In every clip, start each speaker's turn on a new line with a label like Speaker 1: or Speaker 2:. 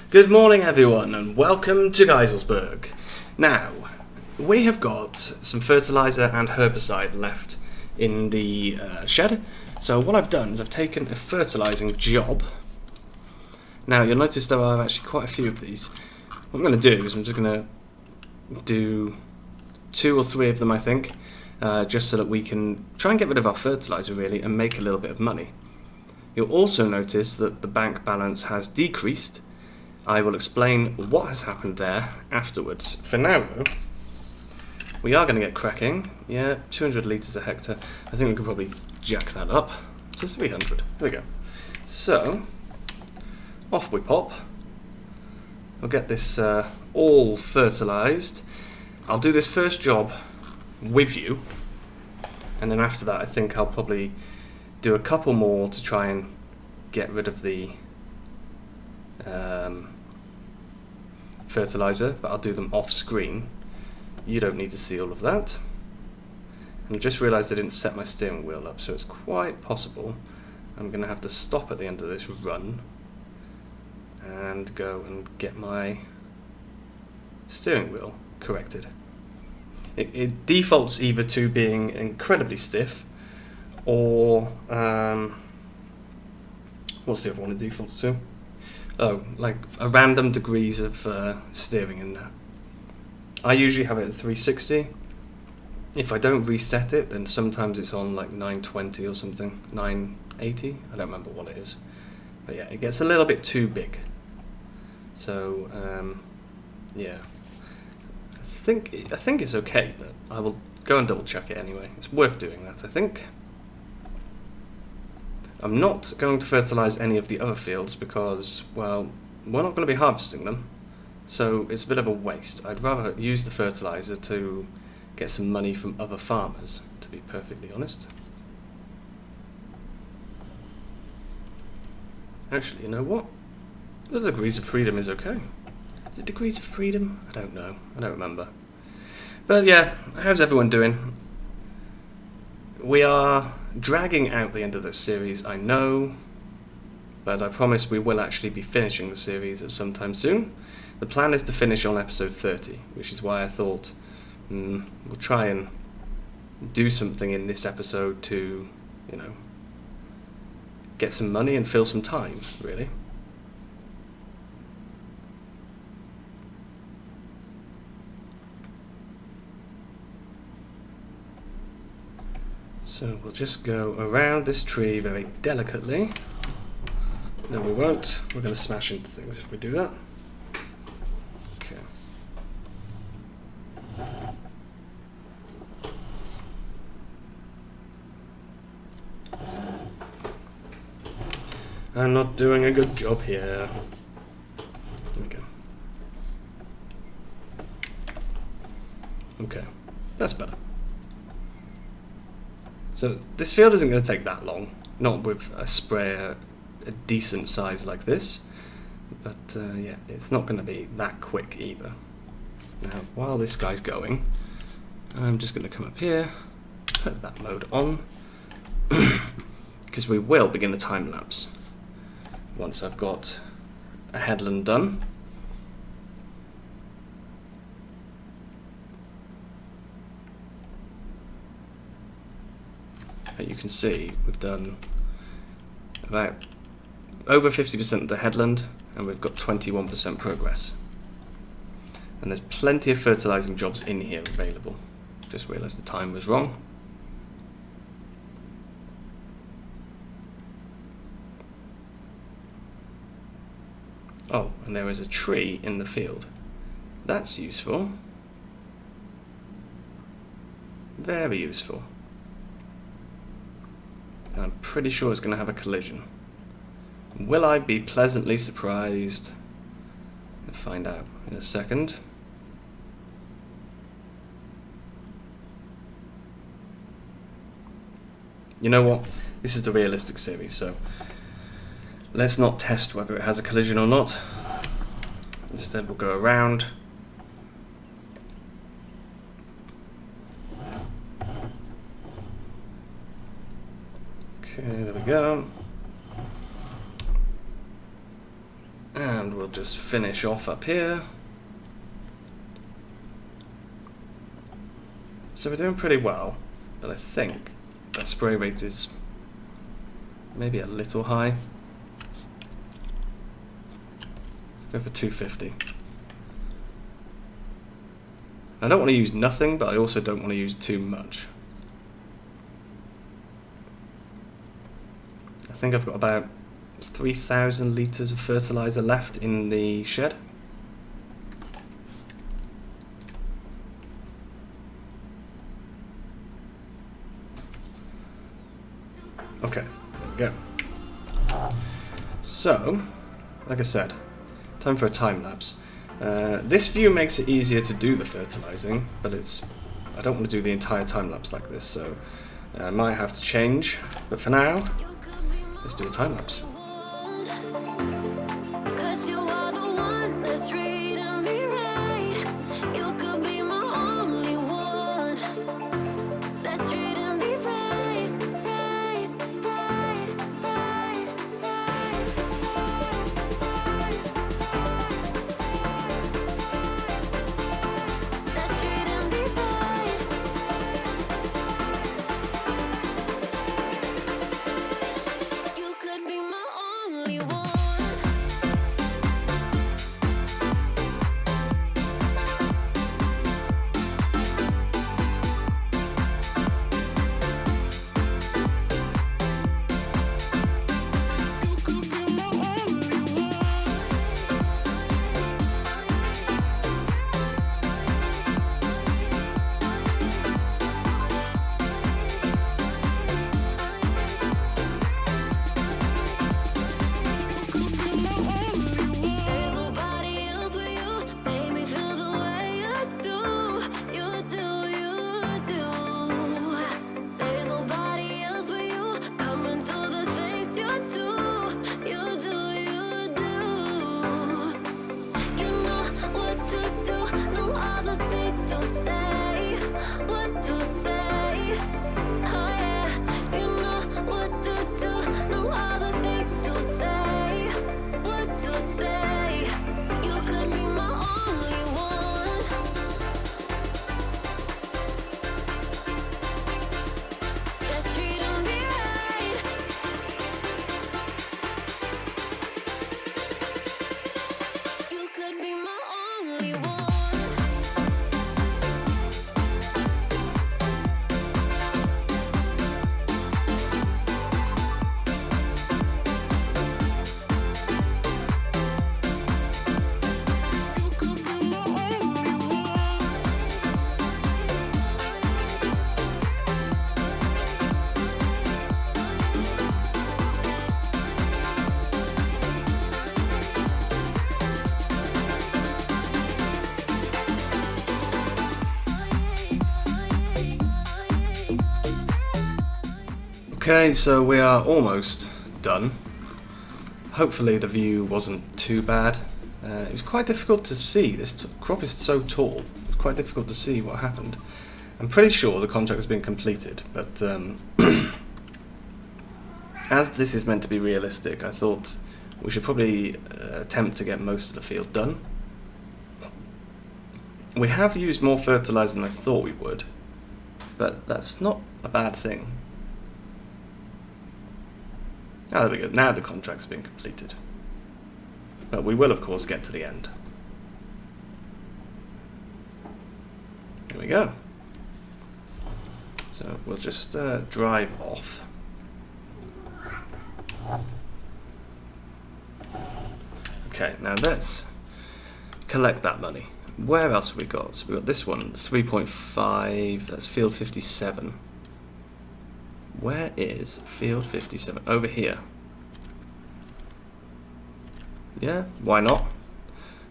Speaker 1: Good morning everyone and welcome to Geiselsberg. Now, we have got some fertiliser and herbicide left in the shed. So what I've done is I've taken a fertilising job. Now you'll notice there are actually quite a few of these. What I'm going to do is I'm just going to do 2 or 3 of them, I think, just so that we can try and get rid of our fertiliser really and make a little bit of money. You'll also notice that the bank balance has decreased. I will explain what has happened there afterwards. For now though, we are going to get cracking. Yeah, 200 litres a hectare. I think we can probably jack that up to 300. There we go. So, off we pop. We'll get this all fertilised. I'll do this first job with you, and then after that I think I'll probably do a couple more to try and get rid of the fertiliser, but I'll do them off screen. You don't need to see all of that. And I just realised I didn't set my steering wheel up, so it's quite possible I'm going to have to stop at the end of this run and go and get my steering wheel corrected. It defaults either to being incredibly stiff or what's the other one it defaults to? Oh, like a random degrees of steering in there. I usually have it at 360. If I don't reset it, then sometimes it's on like 920 or something, 980. I don't remember what it is, but yeah, it gets a little bit too big. So yeah, I think it's okay, but I will go and double check it anyway. It's worth doing that, I think. I'm not going to fertilise any of the other fields because, well, we're not going to be harvesting them, so it's a bit of a waste. I'd rather use the fertiliser to get some money from other farmers, to be perfectly honest. Actually, you know what? The degrees of freedom is okay. Is it degrees of freedom? I don't know. I don't remember. But yeah, how's everyone doing? We are dragging out the end of this series, I know, but I promise we will actually be finishing the series at some time soon. The plan is to finish on episode 30, which is why I thought we'll try and do something in this episode to, you know, get some money and fill some time, really. So we'll just go around this tree very delicately. No, we won't. We're going to smash into things if we do that. Okay. I'm not doing a good job here. There we go. Okay, that's better. So this field isn't going to take that long, not with a sprayer a decent size like this, but yeah, it's not going to be that quick either. Now, while this guy's going, I'm just going to come up here, put that mode on, because we will begin a time lapse once I've got a headland done. You can see we've done about over 50% of the headland and we've got 21% progress. And there's plenty of fertilising jobs in here available. Just realised the time was wrong. Oh, and there is a tree in the field. That's useful. Very useful. I'm pretty sure it's going to have a collision. Will I be pleasantly surprised? We'll find out in a second. You know what? This is the realistic series, so let's not test whether it has a collision or not. Instead, we'll go around. Okay, there we go. And we'll just finish off up here. So we're doing pretty well, but I think that spray rate is maybe a little high. Let's go for 250. I don't want to use nothing, but I also don't want to use too much. I think I've got about 3,000 litres of fertiliser left in the shed. Okay, there we go. So, like I said, time for a time lapse. This view makes it easier to do the fertilising, but I don't want to do the entire time lapse like this, so I might have to change. But for now, let's do a time lapse. Okay, so we are almost done. Hopefully the view wasn't too bad. It was quite difficult to see. This crop is so tall. It's quite difficult to see what happened. I'm pretty sure the contract has been completed, but as this is meant to be realistic, I thought we should probably attempt to get most of the field done. We have used more fertiliser than I thought we would, but that's not a bad thing. Ah, there we go. Now the contract's been completed. But we will, of course, get to the end. Here we go. So we'll just drive off. Okay, now let's collect that money. Where else have we got? So we've got this one, 3.5, that's field 57. Where is field 57? Over here. Yeah, why not?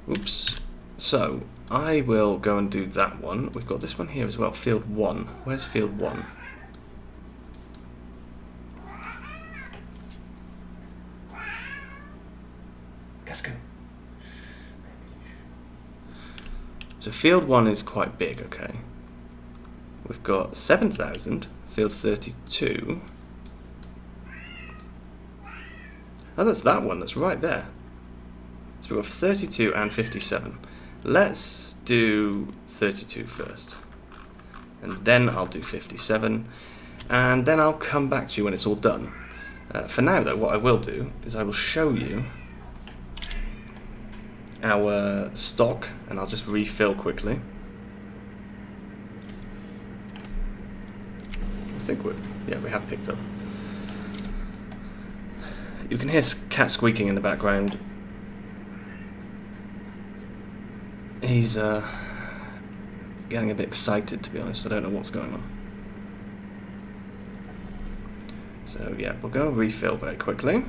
Speaker 1: Oops. So, I will go and do that one. We've got this one here as well, field 1. Where's field 1? Let's go. So field 1 is quite big, okay. We've got 7,000. Field 32. Oh, that's that one. That's right there. So we've got 32 and 57. Let's do 32 first. And then I'll do 57. And then I'll come back to you when it's all done. For now, though, what I will do is I will show you our stock, and I'll just refill quickly. I think we have picked up. You can hear cat squeaking in the background. He's getting a bit excited, to be honest. I don't know what's going on. So yeah, we'll go refill very quickly.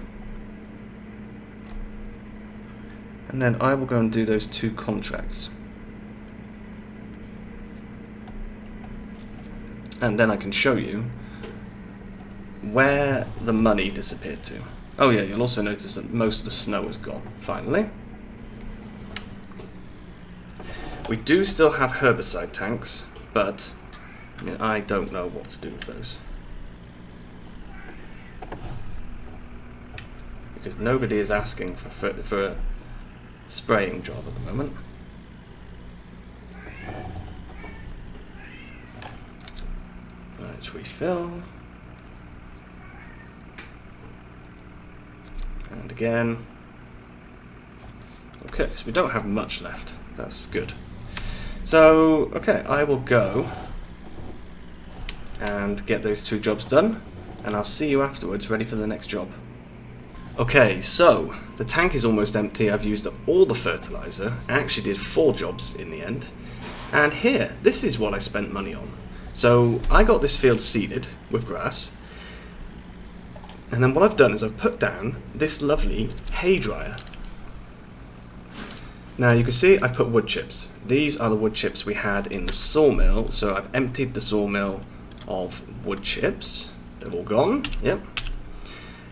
Speaker 1: And then I will go and do those 2 contracts. And then I can show you where the money disappeared to. Oh yeah, you'll also notice that most of the snow is gone, finally. We do still have herbicide tanks, but I don't know what to do with those. Because nobody is asking for a spraying job at the moment. Let's refill. And again. Okay, so we don't have much left. That's good. So, okay, I will go and get those 2 jobs done, and I'll see you afterwards, ready for the next job. Okay, so the tank is almost empty. I've used up all the fertilizer. I actually did 4 jobs in the end. And here, this is what I spent money on. So I got this field seeded with grass. And then what I've done is I've put down this lovely hay dryer. Now you can see I've put wood chips. These are the wood chips we had in the sawmill. So I've emptied the sawmill of wood chips. They're all gone, yep.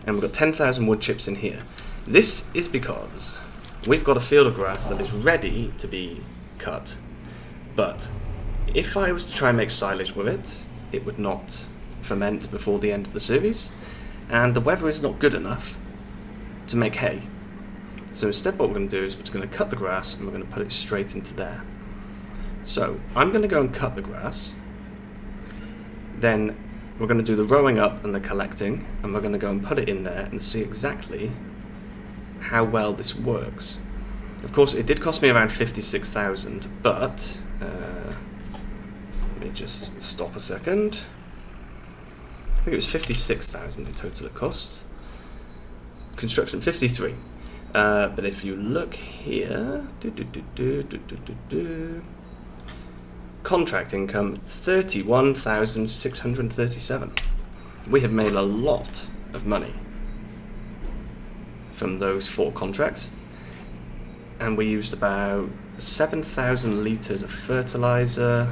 Speaker 1: And we've got 10,000 wood chips in here. This is because we've got a field of grass that is ready to be cut. But if I was to try and make silage with it, it would not ferment before the end of the series. And the weather is not good enough to make hay. So instead what we're going to do is we're going to cut the grass and we're going to put it straight into there. So I'm going to go and cut the grass. Then we're going to do the rowing up and the collecting, and we're going to go and put it in there and see exactly how well this works. Of course, it did cost me around 56,000, but let me just stop a second. I think it was 56,000 in total it cost. Construction 53. But if you look here, contract income 31,637. We have made a lot of money from those 4 contracts, and we used about 7,000 litres of fertilizer.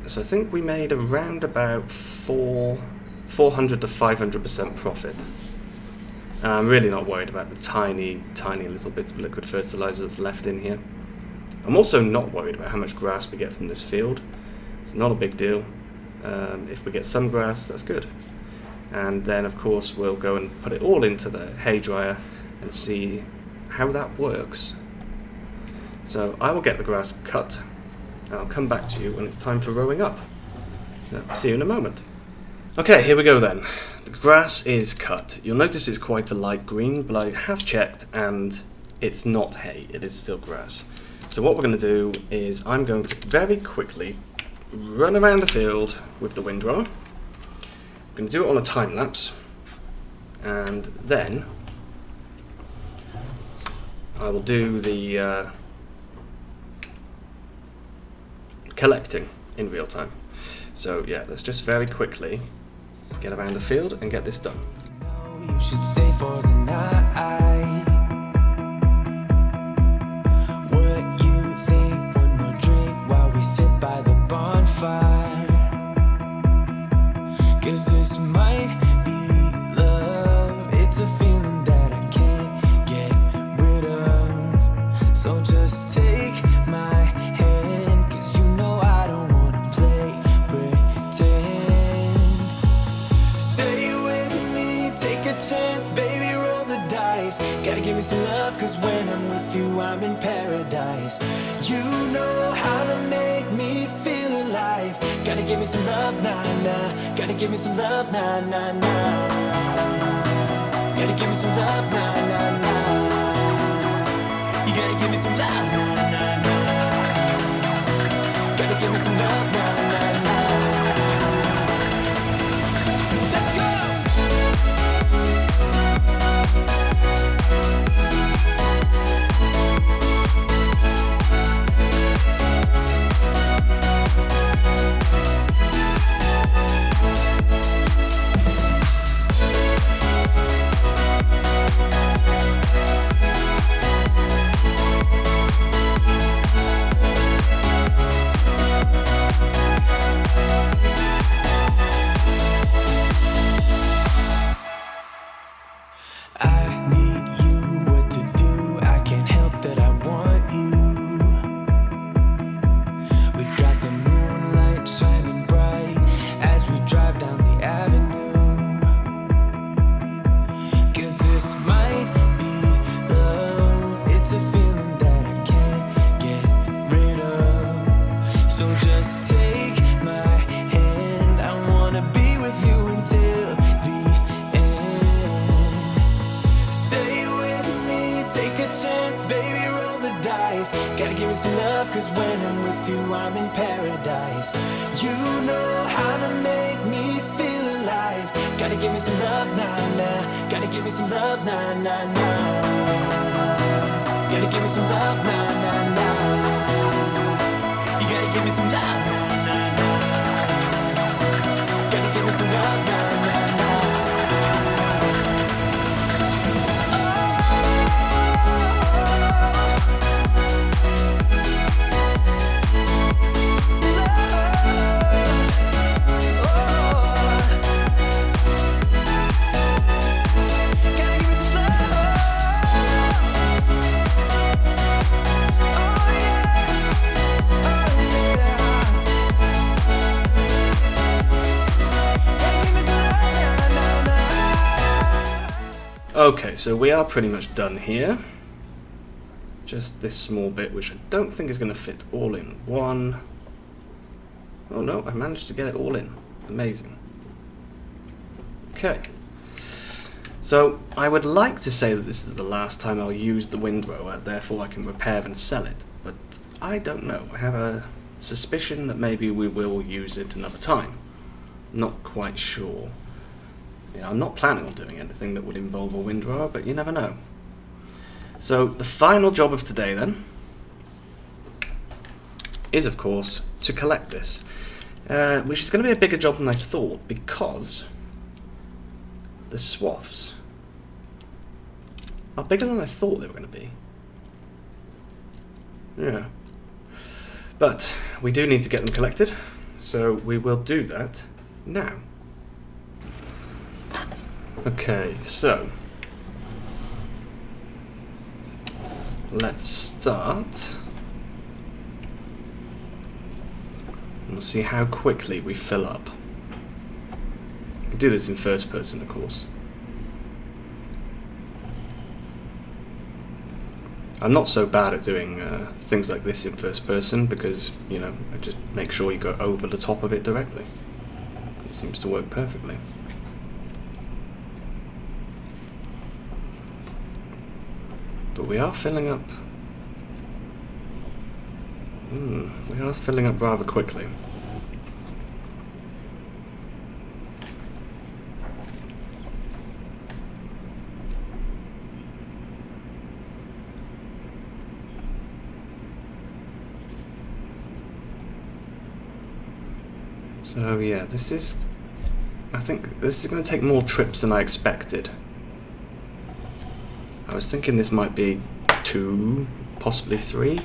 Speaker 1: So I think we made around about 400 to 500% profit. And I'm really not worried about the tiny little bits of liquid fertilizer that's left in here. I'm also not worried about how much grass we get from this field. It's not a big deal. If we get some grass, that's good. And then of course we'll go and put it all into the hay dryer and see how that works. So I will get the grass cut, and I'll come back to you when it's time for rowing up. See you in a moment. Okay, here we go then. The grass is cut. You'll notice it's quite a light green, but I have checked and it's not hay, it is still grass. So what we're going to do is I'm going to very quickly run around the field with the windrower. I'm going to do it on a time lapse, and then I will do the collecting in real time. So yeah, let's just very quickly get around the field and get this done. You should stay for the night. What you think? One more drink while we sit by the bonfire. 'Cause this might be love. It's a feeling that I can't get rid of. So just take my hand, 'cause you know I don't wanna play pretend. Stay with me, take a chance, baby, roll
Speaker 2: Gotta give me some love, cause when I'm with you I'm in paradise. You know how to make me feel alive. Gotta give me some love, nah, nah. Gotta give me some love, nah, nah, nah. Gotta give me some love, nah, nah, nah. You gotta give me some love, nah, nah, nah. Gotta give me some love, nah, nah, nah. Let's go! Gotta give me some love, cause when I'm with you I'm in paradise. You know how to make me feel alive. Gotta give me some love, nah, nah. Gotta give me some love, nah, nah, nah. Gotta give me some love, nah, nah, nah. You gotta give me some love, nah, nah, nah. Gotta give me some love, nah, nah, nah.
Speaker 1: Okay, so we are pretty much done here. Just this small bit, which I don't think is going to fit all in one. Oh no, I managed to get it all in. Amazing. Okay. So, I would like to say that this is the last time I'll use the windrower, therefore I can repair and sell it, but I don't know. I have a suspicion that maybe we will use it another time. Not quite sure. Yeah, I'm not planning on doing anything that would involve a windrower, but you never know. So, the final job of today then is, of course, to collect this. Which is going to be a bigger job than I thought, because the swaths are bigger than I thought they were going to be. Yeah. But we do need to get them collected, so we will do that now. Okay, so let's start. We'll see how quickly we fill up. We can do this in first person, of course. I'm not so bad at doing things like this in first person because, you know, I just make sure you go over the top of it directly. It seems to work perfectly. But we are filling up. We are filling up rather quickly. So yeah, I think this is going to take more trips than I expected. I was thinking this might be 2, possibly 3,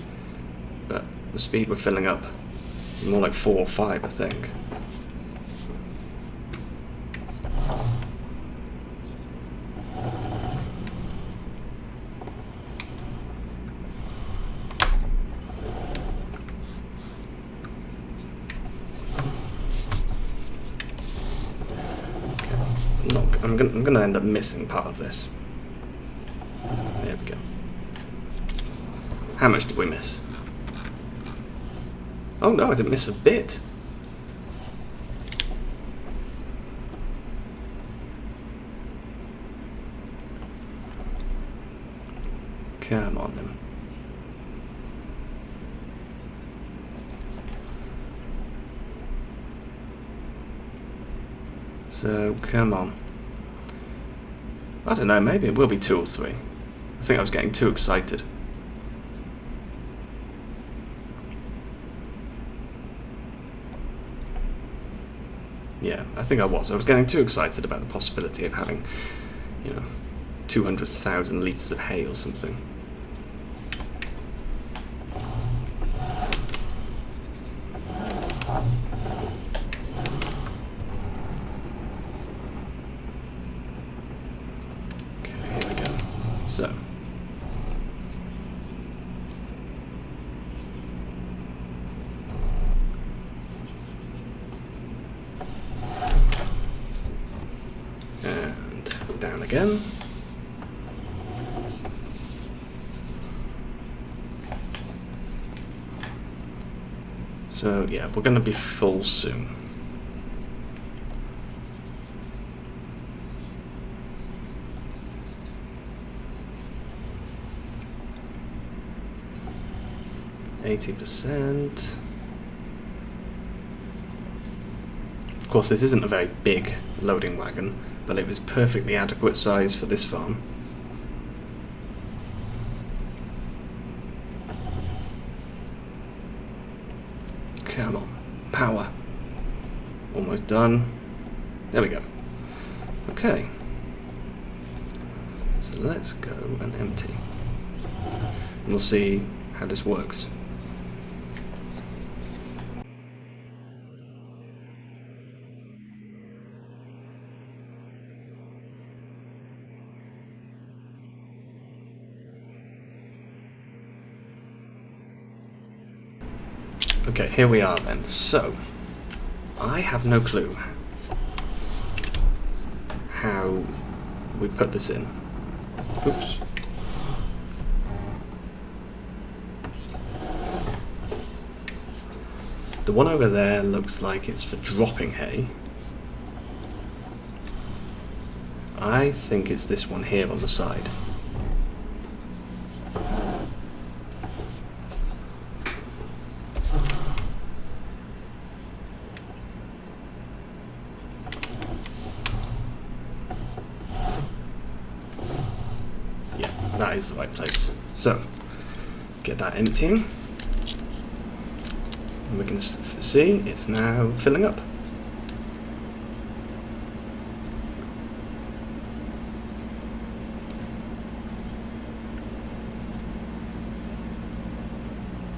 Speaker 1: but the speed we're filling up is more like 4 or 5, I think. I'm gonna end up missing part of this. There we go. How much did we miss? Oh no, I didn't miss a bit. Come on then. So, come on. I don't know, maybe it will be 2 or 3. I think I was getting too excited. Yeah, I think I was. I was getting too excited about the possibility of having, 200,000 litres of hay or something. Okay, here we go. So. And down again. So yeah, we're going to be full soon. %. Of course, this isn't a very big loading wagon, but it was perfectly adequate size for this farm. Come on, power. Almost done. There we go. Okay. So let's go and empty. And we'll see how this works. Okay, here we are then. So, I have no clue how we put this in. Oops. The one over there looks like it's for dropping hay. I think it's this one here on the side. That is the right place. So, get that emptying. And we can see it's now filling up.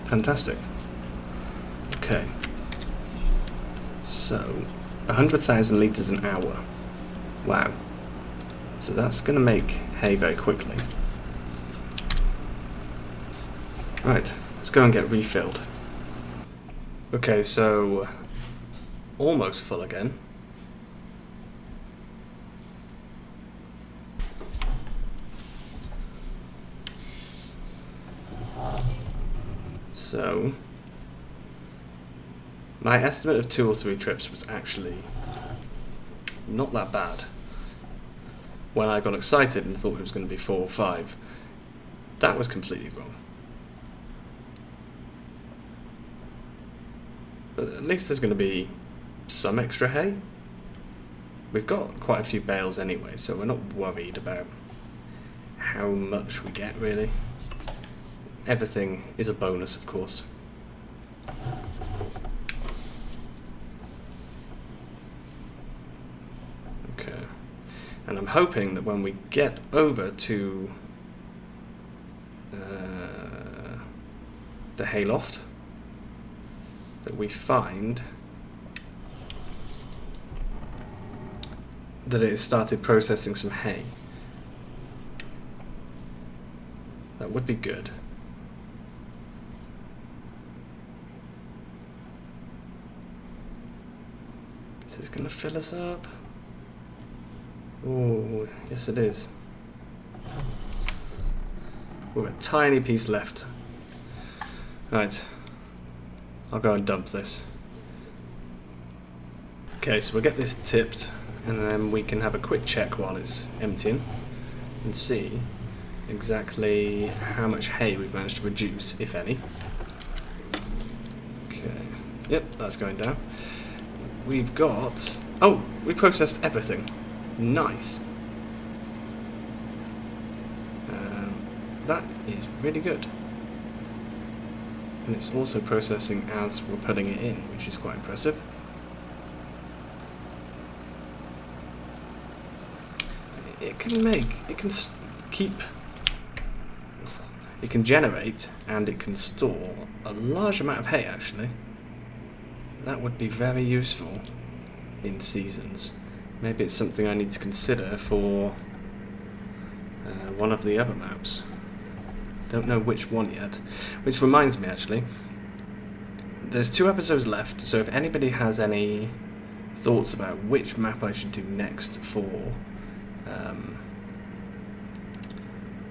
Speaker 1: Fantastic. Okay. So, 100,000 litres an hour. Wow. So that's going to make hay very quickly. Right, let's go and get refilled. Okay, so almost full again. So my estimate of 2 or 3 trips was actually not that bad. When I got excited and thought it was going to be 4 or 5, that was completely wrong. But at least there's going to be some extra hay. We've got quite a few bales anyway, so we're not worried about how much we get, really. Everything is a bonus, of course. Okay. And I'm hoping that when we get over to the hayloft, that we find that it has started processing some hay. That would be good. Is this going to fill us up? Oh, yes it is. We've got a tiny piece left. Right. I'll go and dump this. Okay, so we'll get this tipped, and then we can have a quick check while it's emptying and see exactly how much hay we've managed to reduce, if any. Okay. Yep, that's going down. We've got... Oh, we processed everything. Nice. That is really good. And it's also processing as we're putting it in, which is quite impressive. It can generate and it can store a large amount of hay, actually. That would be very useful in seasons. Maybe it's something I need to consider for one of the other maps. Don't know which one yet. Which reminds me, actually, there's 2 episodes left, so if anybody has any thoughts about which map I should do next for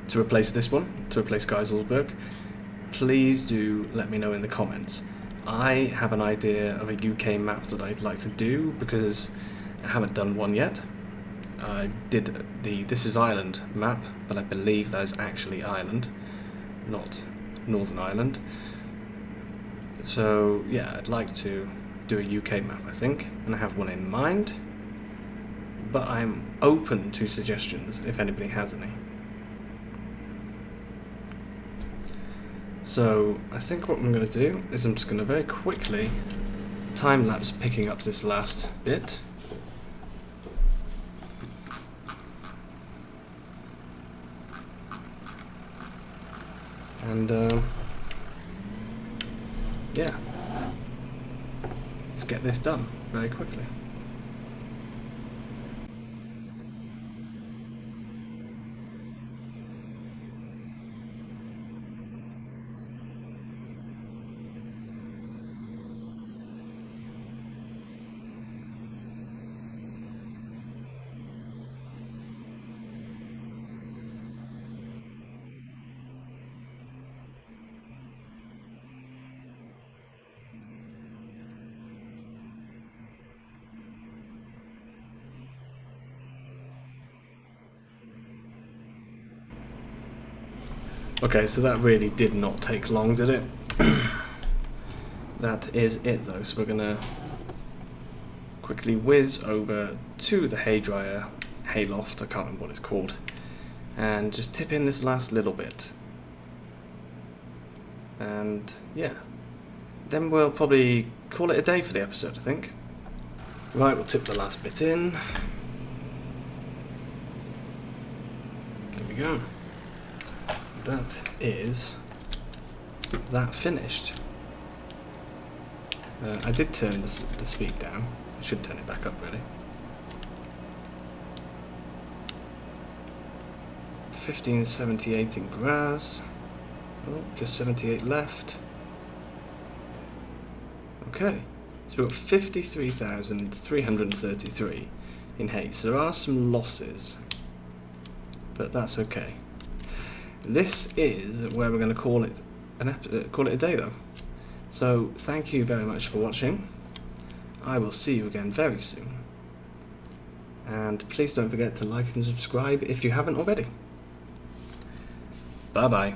Speaker 1: to replace this one, to replace Geiselsberg, please do let me know in the comments. I have an idea of a UK map that I'd like to do because I haven't done one yet. I did the This Is Ireland map, but I believe that is actually Ireland, not Northern Ireland. So yeah, I'd like to do a UK map, I think, and I have one in mind, but I'm open to suggestions if anybody has any. So I think what I'm going to do is I'm just going to very quickly time-lapse picking up this last bit. And yeah, let's get this done very quickly. Okay, so that really did not take long, did it? That is it though, so we're gonna quickly whiz over to the hairdryer, hayloft, I can't remember what it's called, and just tip in this last little bit. And yeah, then we'll probably call it a day for the episode, I think. Right, we'll tip the last bit in. There we go. That is that finished. I did turn the speed down. I should turn it back up, really. 1578 in grass. Oh, just 78 left. Okay, so we've got 53,333 in hay. So there are some losses, but that's okay. This is where we're going to call it a day, though. So thank you very much for watching. I will see you again very soon. And please don't forget to like and subscribe if you haven't already. Bye bye.